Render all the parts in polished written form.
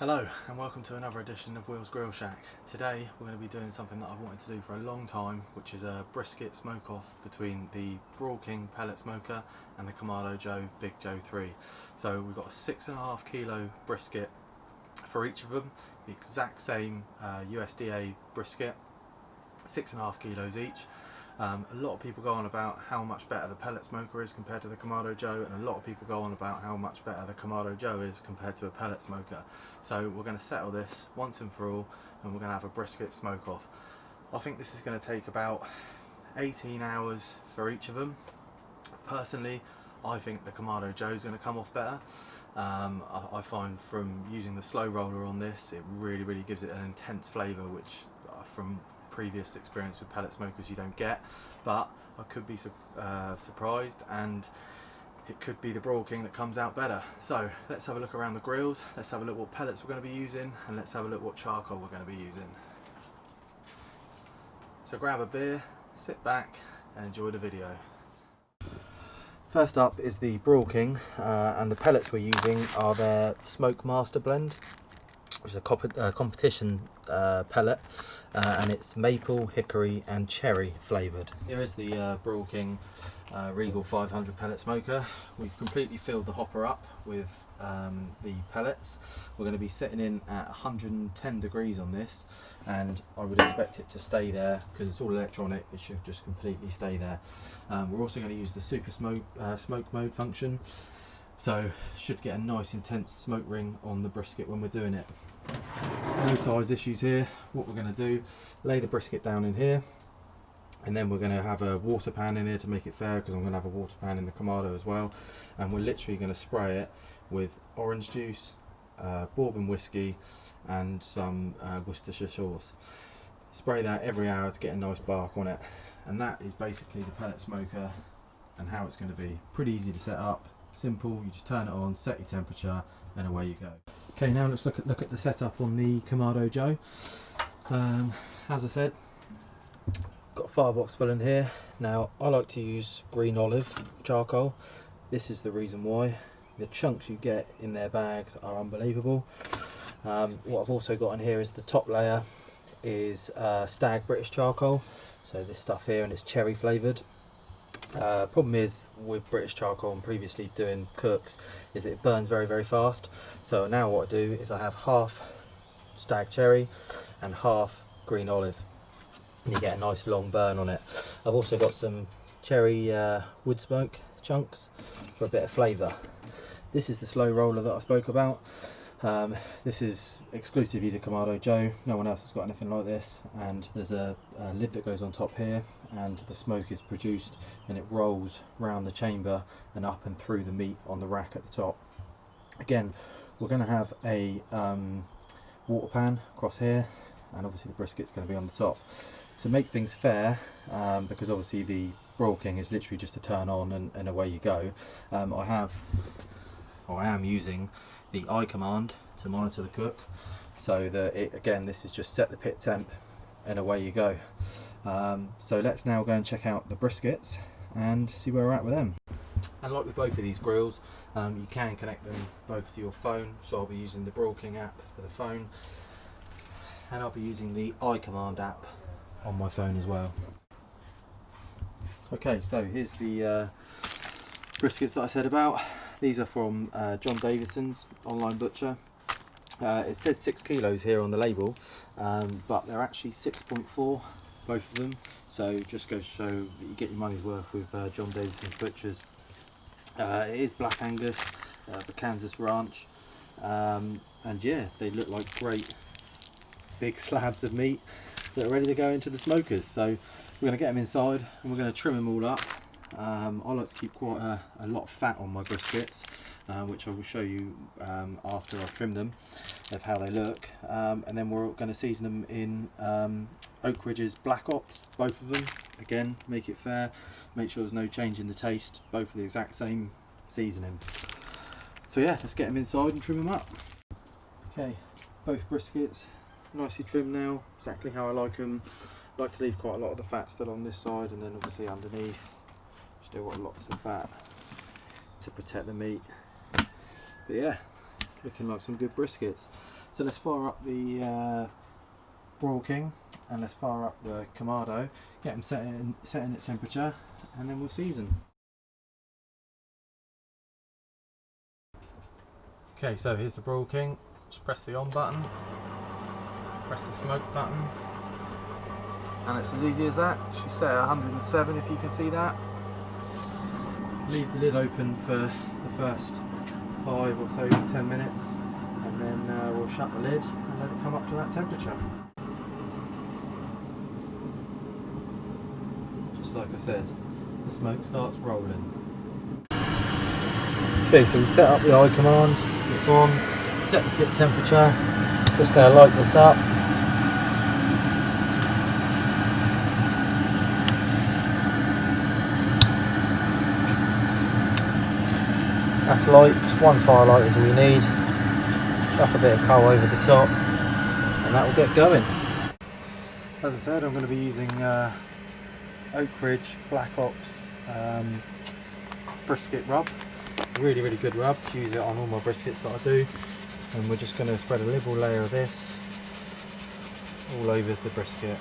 Hello and welcome to another edition of Will's Grill Shack. Today we're going to be doing something that I've wanted to do for a long time, which is a brisket smoke off between the Broil King pellet smoker and the Kamado Joe Big Joe 3. So we've got a 6.5 kilo brisket for each of them, the exact same USDA brisket, 6.5 kilos each. A lot of people go on about how much better the pellet smoker is compared to the Kamado Joe, and a lot of people go on about how much better the Kamado Joe is compared to a pellet smoker. So we're going to settle this once and for all, and we're going to have a brisket smoke off. I think this is going to take about 18 hours for each of them. Personally, I think the Kamado Joe is going to come off better. I find from using the SloRoller on this, it really gives it an intense flavour, which from previous experience with pellet smokers you don't get, but I could be surprised, and it could be the Broil King that comes out better. So let's have a look around the grills, let's have a look what pellets we're going to be using, and let's have a look what charcoal we're going to be using. So grab a beer, sit back and enjoy the video. First up is the Broil King, and the pellets we're using are their Smoke Master Blend, which is a competition pellet, and it's maple, hickory and cherry flavoured. Here is the Broil King Regal 500 pellet smoker. We've completely filled the hopper up with the pellets. We're going to be sitting in at 110 degrees on this, and I would expect it to stay there because it's all electronic. It should just completely stay there. We're also going to use the super smoke mode function, so should get a nice intense smoke ring on the brisket when we're doing it. No size issues here. What we're going to do, lay the brisket down in here, and then we're going to have a water pan in here to make it fair, because I'm going to have a water pan in the Kamado as well, and we're literally going to spray it with orange juice, bourbon whiskey and some Worcestershire sauce. Spray that every hour to get a nice bark on it, and that is basically the pellet smoker and how it's going to be. Pretty easy to set up, simple. You just turn it on, set your temperature, and away you go. Okay, now let's look at the setup on the Kamado Joe. As I said, got a firebox full in here. Now I like to use green olive charcoal. This is the reason why. The chunks you get in their bags are unbelievable. What I've also got in here is the top layer is stag British charcoal. So this stuff here, and it's cherry flavoured. Problem is with British charcoal and previously doing cooks is that it burns very fast. So now what I do is I have half stag cherry and half green olive, and you get a nice long burn on it. I've also got some cherry wood smoke chunks for a bit of flavour. This is the SloRoller that I spoke about. This is exclusively to Kamado Joe. No one else has got anything like this, and there's a lid that goes on top here, and the smoke is produced and it rolls round the chamber and up and through the meat on the rack at the top. Again, we're going to have a water pan across here, and obviously the brisket's going to be on the top. To make things fair, because obviously the Broil King is literally just to turn on and away you go, I am using the eye command to monitor the cook, so that again, this is just set the pit temp and away you go. So let's now go and check out the briskets and see where we're at with them. And like with both of these grills, you can connect them both to your phone, so I'll be using the Broil King app for the phone, and I'll be using the eye command app on my phone as well. Okay, so here's the briskets that I said about. These are from John Davidson's online butcher. It says 6 kilos here on the label, but they're actually 6.4, both of them. So just goes to show that you get your money's worth with John Davidson's butchers. It is Black Angus for Kansas Ranch, and yeah, they look like great big slabs of meat that are ready to go into the smokers. So we're going to get them inside and we're going to trim them all up. I like to keep quite a lot of fat on my briskets, which I will show you after I've trimmed them, of how they look, and then we're going to season them in Oak Ridge's Black Ops, both of them. Again, make it fair, make sure there's no change in the taste, both of the exact same seasoning. So yeah, let's get them inside and trim them up. Okay, both briskets nicely trimmed now, exactly how I like them. I like to leave quite a lot of the fat still on this side, and then obviously underneath still got lots of fat to protect the meat. But yeah, Looking like some good briskets. So let's fire up the Broil King and let's fire up the Kamado, get them setting at temperature, and then we'll season. Okay, so here's the Broil King. Just press the on button, press the smoke button, and it's as easy as that. She's set at 107 if you can see that. Leave the lid open for the first 5 or so 10 minutes, and then we'll shut the lid and let it come up to that temperature. Just like I said, the smoke starts rolling. Okay, so we set up the eye command, it's on, set the pit temperature, just going to light this up. That's light, just one firelight is all we need. Chuck a bit of coal over the top and that will get going. As I said, I'm going to be using Oak Ridge Black Ops brisket rub. Really good rub, use it on all my briskets that I do, and we're just going to spread a liberal layer of this all over the brisket,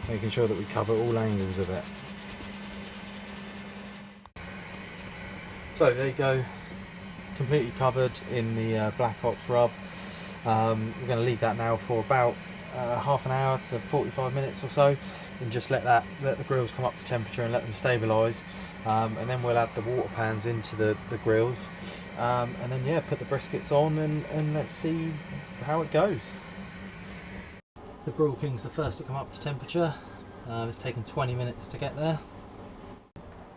making sure that we cover all angles of it. So there you go, completely covered in the Black Ops rub. We're going to leave that now for about half an hour to 45 minutes or so, and just let the grills come up to temperature and let them stabilise, and then we'll add the water pans into the grills, and then yeah, put the briskets on and let's see how it goes. The Broil King's the first to come up to temperature. It's taken 20 minutes to get there,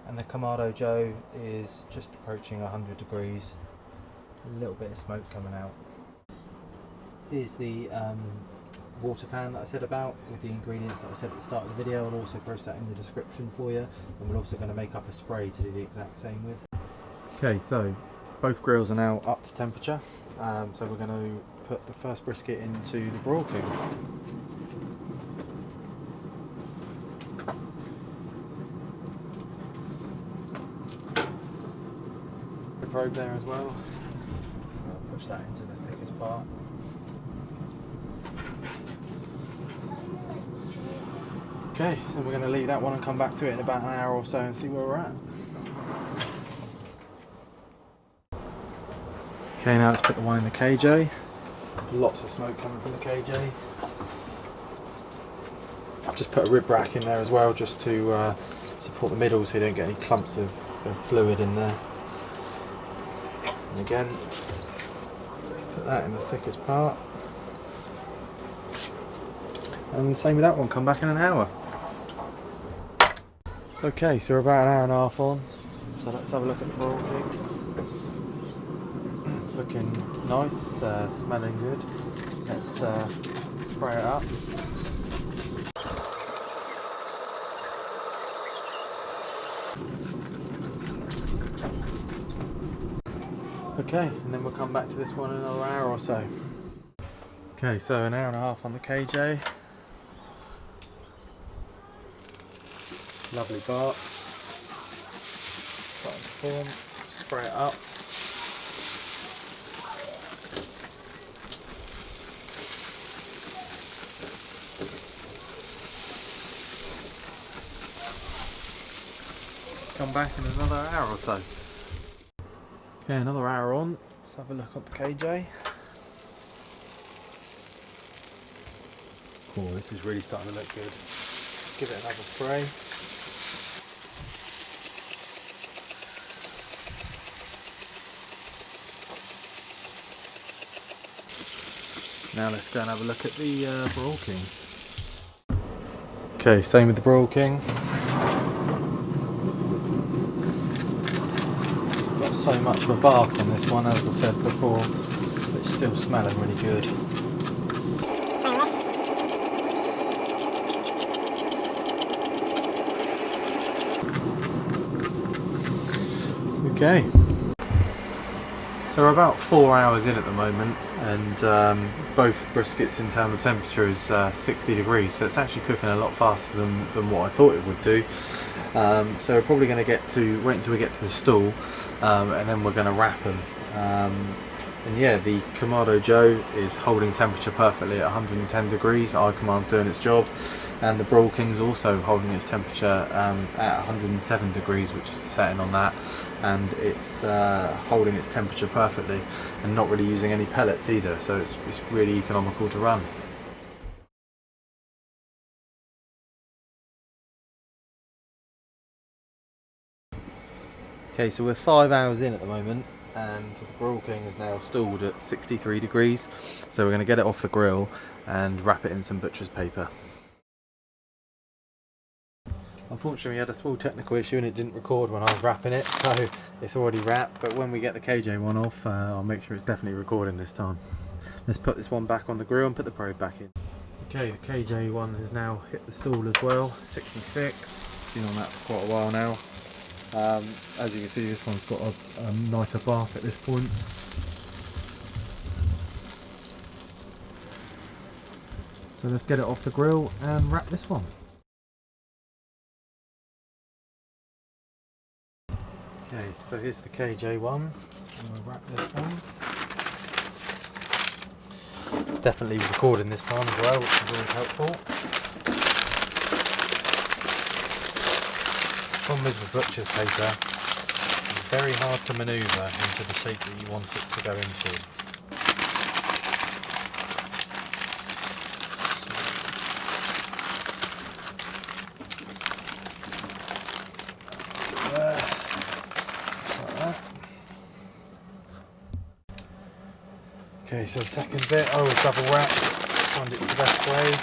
and the Kamado Joe is just approaching 100 degrees, a little bit of smoke coming out. Here's the water pan that I said about, with the ingredients that I said at the start of the video. I'll also post that in the description for you, and we're also going to make up a spray to do the exact same with. Okay, so both grills are now up to temperature, so we're going to put the first brisket into the Broil King. The probe there as well, so I'll push that into the thickest part. Okay, then we're going to leave that one and come back to it in about an hour or so and see where we're at. Okay, now let's put the one in the KJ. Lots of smoke coming from the KJ. I've just put a rib rack in there as well, just to support the middle so you don't get any clumps of fluid in there. And again, put that in the thickest part. And same with that one, come back in an hour. Okay, so we're about an hour and a half on, so let's have a look at the Broil King. It's looking nice, smelling good. Let's spray it up. Okay, and then we'll come back to this one in another hour or so. Okay, so an hour and a half on the KJ. Lovely bark. Starting to form. Spray it up. Come back in another hour or so. Okay, another hour on. Let's have a look at the KJ. Oh, this is really starting to look good. Give it another spray. Now let's go and have a look at the Broil King. Okay, same with the Broil King. Got so much of a bark on this one, as I said before, but it's still smelling really good. Okay, so we're about 4 hours in at the moment, and both briskets in terms of temperature is 60 degrees, so it's actually cooking a lot faster than what I thought it would do. So we're probably going to wait until we get to the stall, and then we're going to wrap them. And yeah, the Kamado Joe is holding temperature perfectly at 110 degrees. iCommand's doing its job, and the Broil King's also holding its temperature at 107 degrees, which is the setting on that, and it's holding its temperature perfectly and not really using any pellets either, so it's really economical to run. Okay, so we're 5 hours in at the moment, and the Broil King is now stalled at 63 degrees, so we're going to get it off the grill and wrap it in some butcher's paper. Unfortunately, we had a small technical issue and it didn't record when I was wrapping it, so it's already wrapped, but when we get the KJ one off, I'll make sure it's definitely recording this time. Let's put this one back on the grill and put the probe back in. Okay, the KJ one has now hit the stall as well, 66, been on that for quite a while now. As you can see, this one's got a nicer bark at this point. So let's get it off the grill and wrap this one. Okay, so here's the KJ one. I'm going to wrap this one. Definitely recording this time as well, which is always helpful. The problem is with butcher's paper, it's very hard to manoeuvre into the shape that you want it to go into. Like that. Okay, so the second bit, I always double wrap, find it's the best way.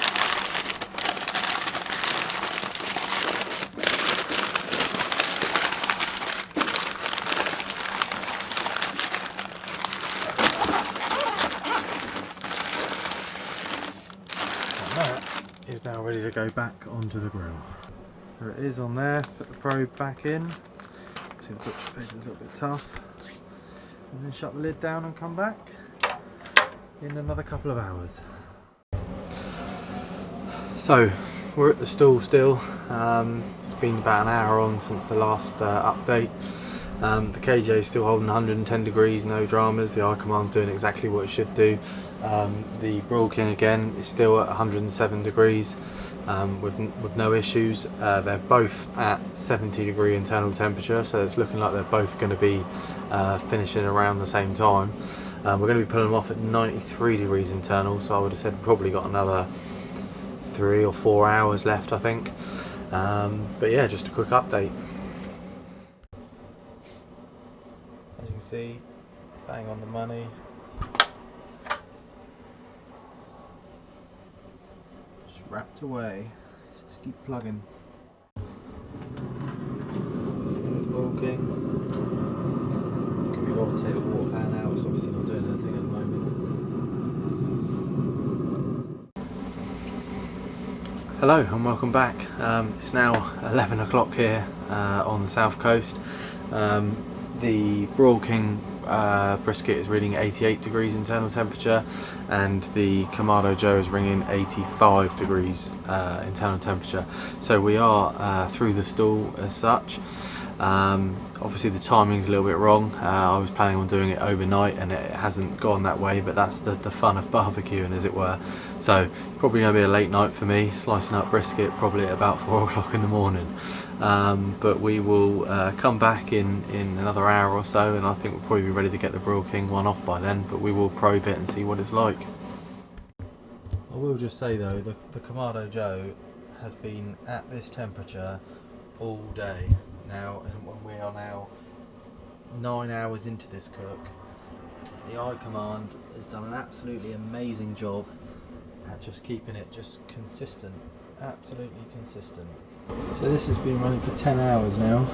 Is now ready to go back onto the grill. There it is on there, put the probe back in. See, the butcher's paper is a little bit tough. And then shut the lid down and come back in another couple of hours. So, we're at the stall still. It's been about an hour on since the last update. The KJ is still holding 110 degrees, no dramas. The iCommand's doing exactly what it should do. The Broil King again is still at 107 degrees with no issues. They're both at 70 degree internal temperature, so it's looking like they're both going to be finishing around the same time. We're going to be pulling them off at 93 degrees internal, so I would have said we've probably got another 3 or 4 hours left, I think. But yeah, just a quick update. As you can see, bang on the money. Just wrapped away. Just keep plugging. Same with the Broil King. Can be bothered to take the water pan out. It's obviously not doing anything at the moment. Hello and welcome back. It's now 11 o'clock here on the south coast. The Broil King brisket is reading 88 degrees internal temperature, and the Kamado Joe is ringing 85 degrees internal temperature. So we are through the stall as such. Obviously the timing's a little bit wrong. I was planning on doing it overnight and it hasn't gone that way, but that's the fun of barbecuing, as it were. So it's probably going to be a late night for me, slicing up brisket probably at about 4 o'clock in the morning. But we will come back in another hour or so, and I think we'll probably be ready to get the Broil King one off by then, but we will probe it and see what it's like. I will just say though, the Kamado Joe has been at this temperature all day now, and when we are now 9 hours into this cook, the iCommand has done an absolutely amazing job at just keeping it just consistent, absolutely consistent. So this has been running for 10 hours now,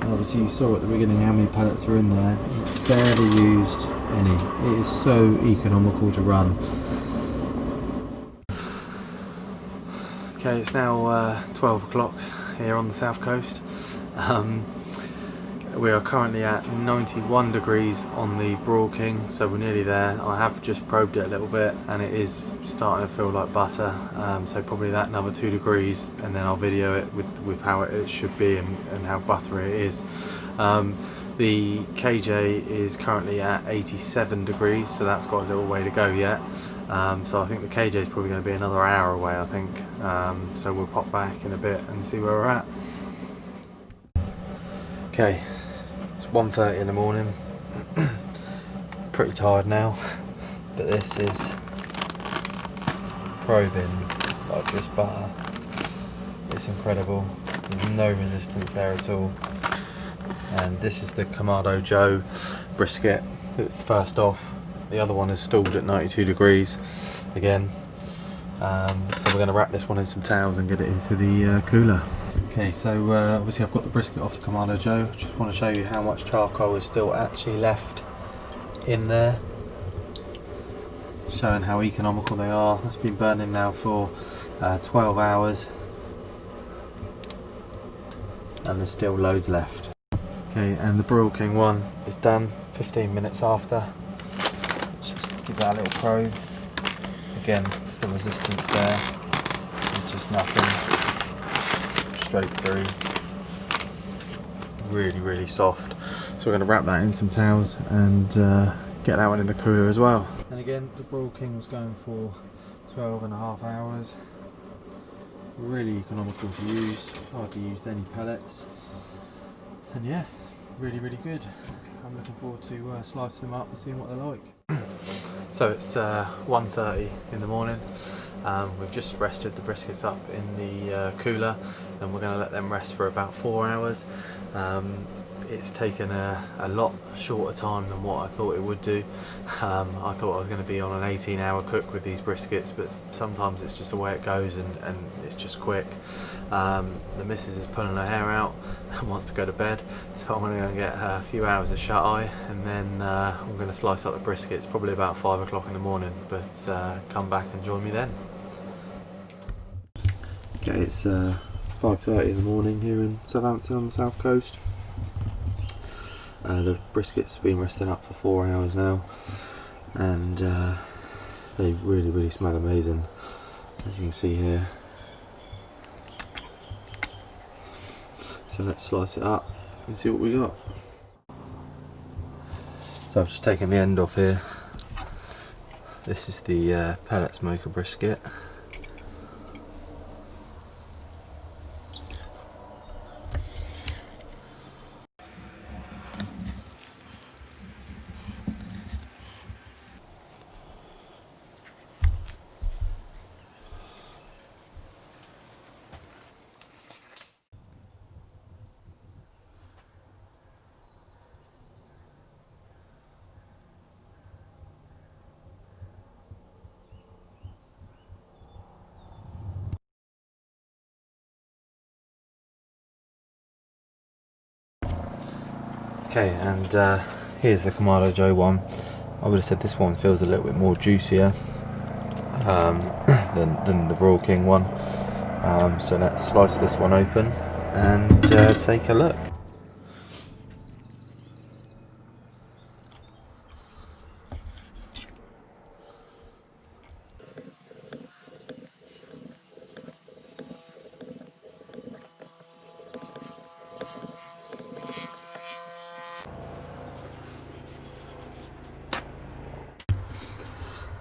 and obviously you saw at the beginning how many pellets are in there. It's barely used any. It is so economical to run. Okay, it's now 12 o'clock here on the south coast. We are currently at 91 degrees on the Broil King, so we're nearly there. I have just probed it a little bit and it is starting to feel like butter, so probably that another 2 degrees and then I'll video it with how it should be and how buttery it is. The KJ is currently at 87 degrees, so that's got a little way to go yet. So I think the KJ is probably going to be another hour away, I think. So we'll pop back in a bit and see where we're at. Okay, it's 1:30 in the morning. Pretty tired now, but this is probing like just butter. It's incredible. There's no resistance there at all. And this is the Kamado Joe brisket that's first off. The other one is stalled at 92 degrees again. So we're going to wrap this one in some towels and get it into the cooler. Okay, so obviously I've got the brisket off the Kamado Joe. Just want to show you how much charcoal is still actually left in there, showing how economical they are. It's been burning now for 12 hours and there's still loads left. Okay, and the Broil King one is done 15 minutes after. Let's just give that a little probe. Again, the resistance there is just nothing. Straight through. Really, really soft. So we're going to wrap that in some towels and get that one in the cooler as well. And again, the Broil King was going for 12.5 hours. Really economical to use. Hardly used any pellets. And yeah, really, really good. I'm looking forward to slicing them up and seeing what they're like. So it's 1:30 in the morning. We've just rested the briskets up in the cooler and we're going to let them rest for about 4 hours. It's taken a lot shorter time than what I thought it would do. I thought I was going to be on an 18-hour cook with these briskets, but sometimes it's just the way it goes and it's just quick. The missus is pulling her hair out and wants to go to bed, so I'm going to go and get a few hours of shut-eye and then I'm going to slice up the briskets probably about 5 o'clock in the morning, but come back and join me then. Okay, it's 5:30 in the morning here in Southampton on the south coast. The brisket's been resting up for 4 hours now and they really, really smell amazing, as you can see here. So let's slice it up and see what we got. So I've just taken the end off here. This is the pellet smoker brisket. Okay, and here's the Kamado Joe one. I would have said this one feels a little bit more juicier than the Broil King one. So let's slice this one open and take a look.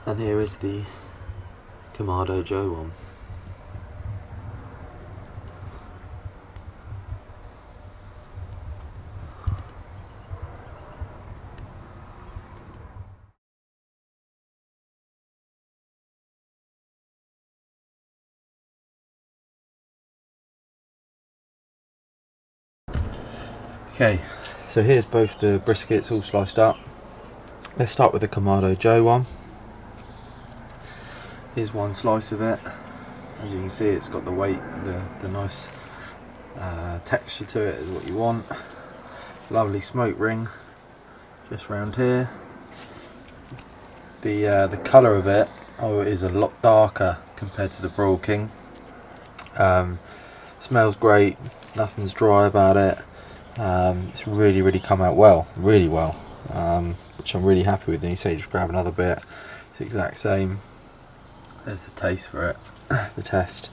And here is the Kamado Joe one. Okay, so here's both the briskets all sliced up. Let's start with the Kamado Joe one. Here's one slice of it. As you can see, it's got the weight, the nice texture to it is what you want. Lovely smoke ring just round here. The colour of it is a lot darker compared to the Broil King. Smells great, nothing's dry about it. It's really come out well, really well, which I'm really happy with. And you say just grab another bit, it's the exact same. There's the taste for it, the test.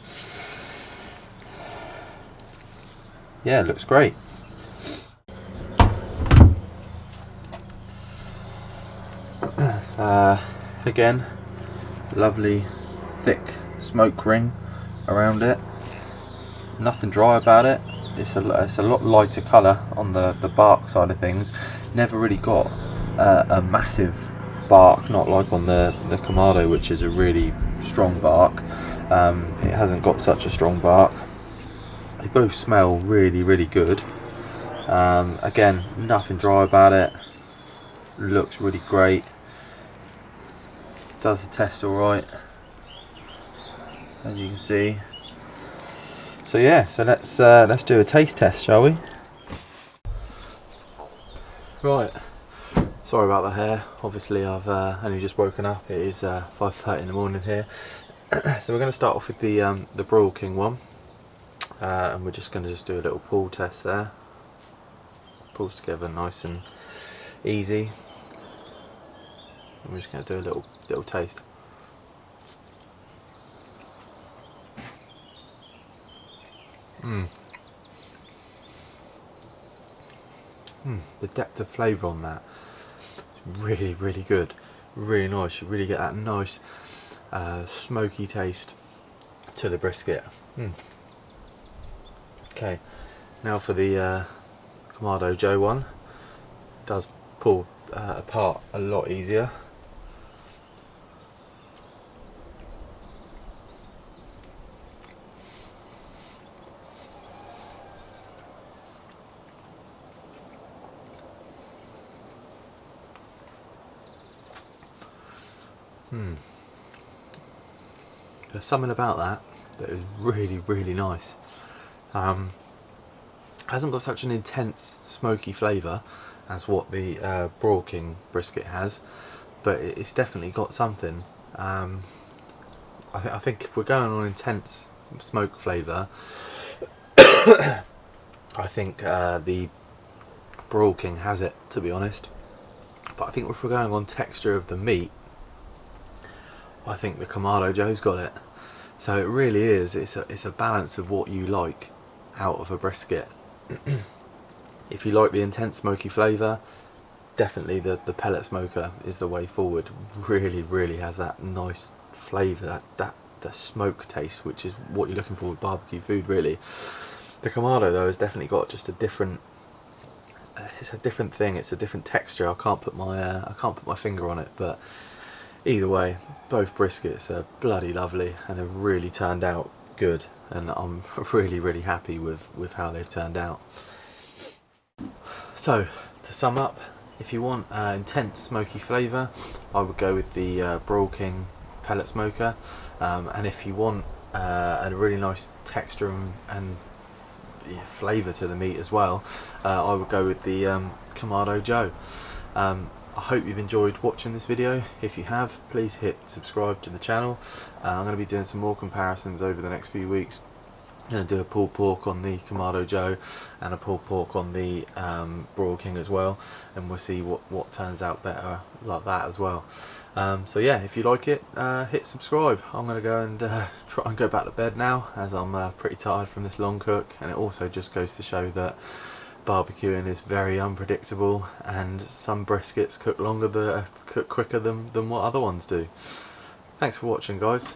Yeah, it looks great. Again, lovely thick smoke ring around it. Nothing dry about it. It's a lot lighter colour on the bark side of things. Never really got a massive bark, not like on the Kamado, which is a really strong bark. It hasn't got such a strong bark. They both smell really good. Again, nothing dry about it. Looks really great. Does the test alright, as you can see. So yeah, so let's do a taste test, shall we? Right, sorry about the hair. Obviously I've only just woken up. It is 5:30 in the morning here. So we're going to start off with the Broil King one, and we're just going to do a little pull test there. Pulls together nice and easy. And we're just going to do a little taste. The depth of flavour on that is really good, really nice. You really get that nice smoky taste to the brisket. Okay, now for the Kamado Joe one. It does pull apart a lot easier. There's something about that is really nice. Hasn't got such an intense smoky flavour as what the Broil King brisket has, but it's definitely got something. I think if we're going on intense smoke flavour, I think the Broil King has it, to be honest. But I think if we're going on texture of the meat, I think the Kamado Joe's got it. So it really is, it's a balance of what you like out of a brisket. If you like the intense smoky flavour, definitely the pellet smoker is the way forward. Really has that nice flavour, that smoke taste, which is what you're looking for with barbecue food, really. The Kamado though has definitely got just a different, it's a different thing, it's a different texture. I can't put my finger on it, but either way, both briskets are bloody lovely and have really turned out good, and I'm really happy with how they've turned out. So to sum up, if you want intense smoky flavour, I would go with the Broil King pellet smoker, and if you want a really nice texture and flavour to the meat as well, I would go with the Kamado Joe. I hope you've enjoyed watching this video. If you have, please hit subscribe to the channel. I'm going to be doing some more comparisons over the next few weeks. I'm going to do a pulled pork on the Kamado Joe and a pulled pork on the Broil King as well, and we'll see what turns out better like that as well. So yeah, if you like it, hit subscribe. I'm going to go and try and go back to bed now, as I'm pretty tired from this long cook, and it also just goes to show that barbecuing is very unpredictable, and some briskets cook quicker than what other ones do. Thanks for watching, guys.